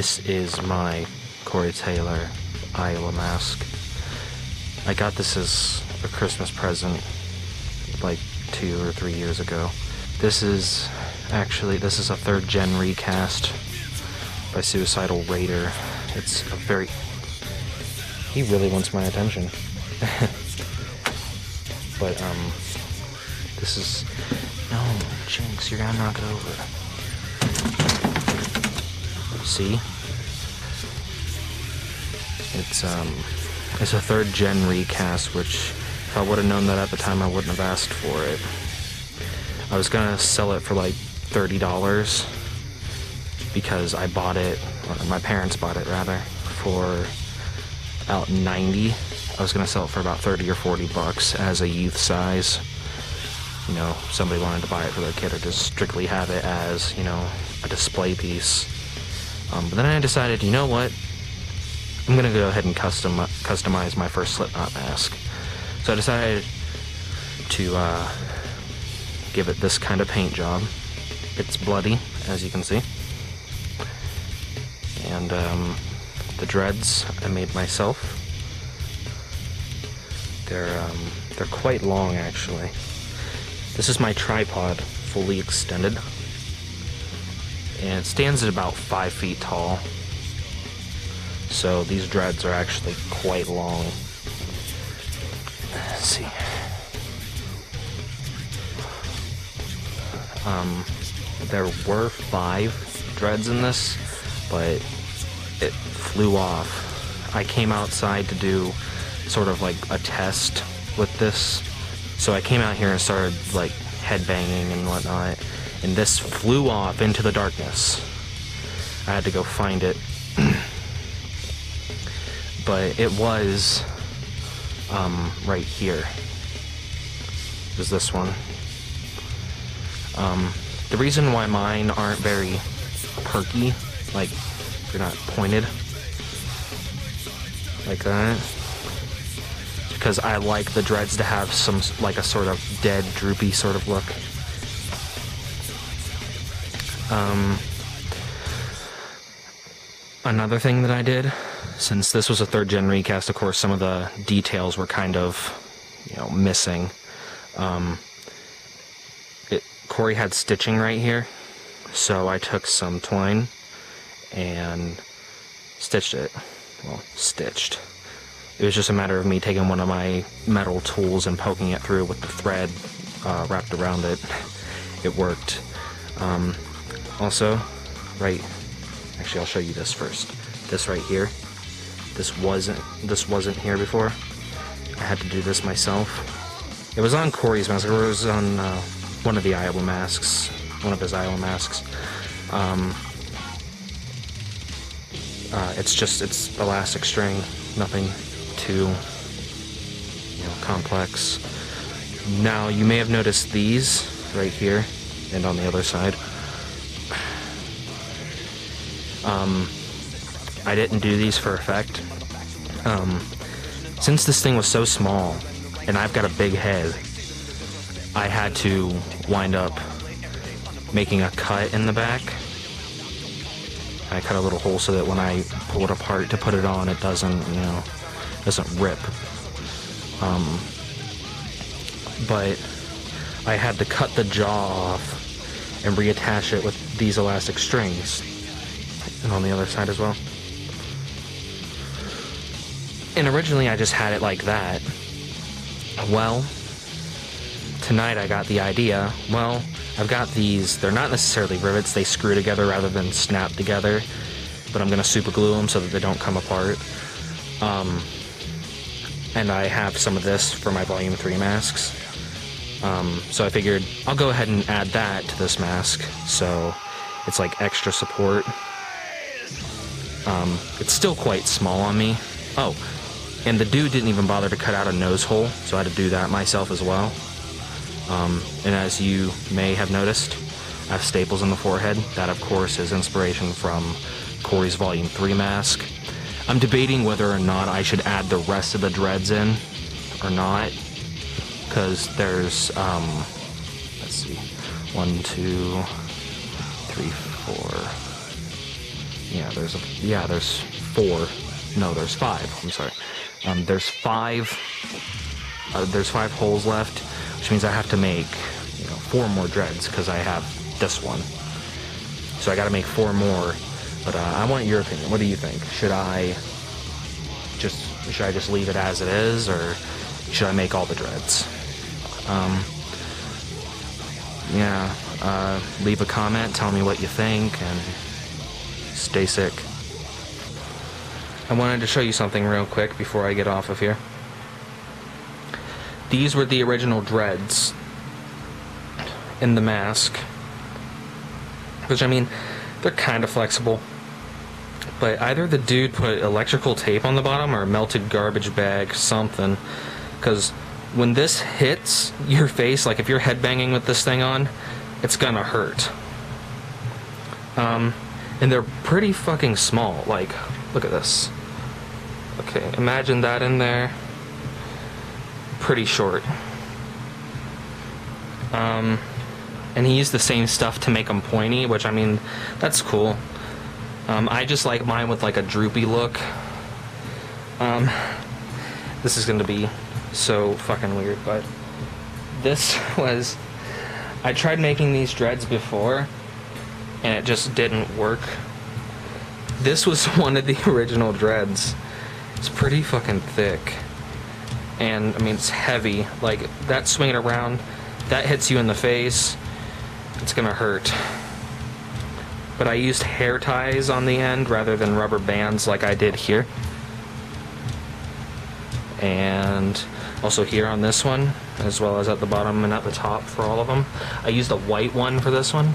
This is my Corey Taylor Iowa mask. I got this as a Christmas present like 2 or 3 years ago. This is a 3rd gen recast by Suicidal Raider. It's a very... He really wants my attention. But, this is... No, Jinx, you're gonna knock it over. See? It's a 3rd gen recast, which if I would have known that at the time, I wouldn't have asked for it. I was gonna sell it for like $30 because I bought it, or my parents bought it rather, for about $90. I was gonna sell it for about 30 or 40 bucks as a youth size. You know, somebody wanted to buy it for their kid or just strictly have it as, you know, a display piece. But then I decided, you know what? I'm gonna go ahead and customize my first Slipknot mask. So I decided to give it this kind of paint job. It's bloody, as you can see. And the dreads I made myself. They're quite long, actually. This is my tripod, fully extended. And it stands at about 5 feet tall. So these dreads are actually quite long. Let's see. There were 5 dreads in this, but it flew off. I came outside to do sort of like a test with this. So I came out here and started like headbanging and whatnot, and this flew off into the darkness. I had to go find it. But it was right here. It was this one. The reason why mine aren't very perky, like they're not pointed like that, is because I like the dreads to have some, like a sort of dead, droopy sort of look. Another thing that I did, since this was a 3rd gen recast, of course, some of the details were kind of, you know, missing. Corey had stitching right here, so I took some twine and stitched it. Well, stitched. It was just a matter of me taking one of my metal tools and poking it through with the thread wrapped around it. It worked. Also, actually I'll show you this first. This right here. This wasn't here before. I had to do this myself. It was on Corey's mask, or it was on one of his Iowa masks. It's elastic string, nothing too, you know, complex. Now, you may have noticed these right here and on the other side. I didn't do these for effect. Since this thing was so small, and I've got a big head, I had to wind up making a cut in the back. I cut a little hole so that when I pull it apart to put it on, it doesn't, you know, doesn't rip. But I had to cut the jaw off and reattach it with these elastic strings. And on the other side as well. And originally I just had it like that. Well, tonight I got the idea, well, I've got these, they're not necessarily rivets, they screw together rather than snap together, but I'm going to super glue them so that they don't come apart. And I have some of this for my Volume 3 masks. So I figured I'll go ahead and add that to this mask, so it's like extra support. It's still quite small on me. Oh, and the dude didn't even bother to cut out a nose hole, so I had to do that myself as well. And as you may have noticed, I have staples in the forehead. That, of course, is inspiration from Corey's Volume 3 mask. I'm debating whether or not I should add the rest of the dreads in or not, because there's, let's see, 1, 2, 3, 4, there's 4. No, there's 5. I'm sorry. There's 5 holes left, which means I have to make 4 more dreads because I have this one. So I got to make 4 more. But I want your opinion. What do you think? Should I just leave it as it is, or should I make all the dreads? Leave a comment, tell me what you think, and stay sick. I wanted to show you something real quick before I get off of here. These were the original dreads in the mask, which, I mean, they're kind of flexible, but either the dude put electrical tape on the bottom or a melted garbage bag, something, because when this hits your face, like if you're headbanging with this thing on, it's gonna hurt. And they're pretty fucking small. Like, look at this. Okay, imagine that in there. Pretty short. And he used the same stuff to make them pointy, which, I mean, that's cool. I just like mine with like a droopy look. This is gonna be so fucking weird, but this was... I tried making these dreads before, and it just didn't work. This was one of the original dreads. It's pretty fucking thick. And, I mean, it's heavy. Like, that swinging around, that hits you in the face, it's gonna hurt. But I used hair ties on the end rather than rubber bands like I did here. And also here on this one, as well as at the bottom and at the top for all of them. I used a white one for this one.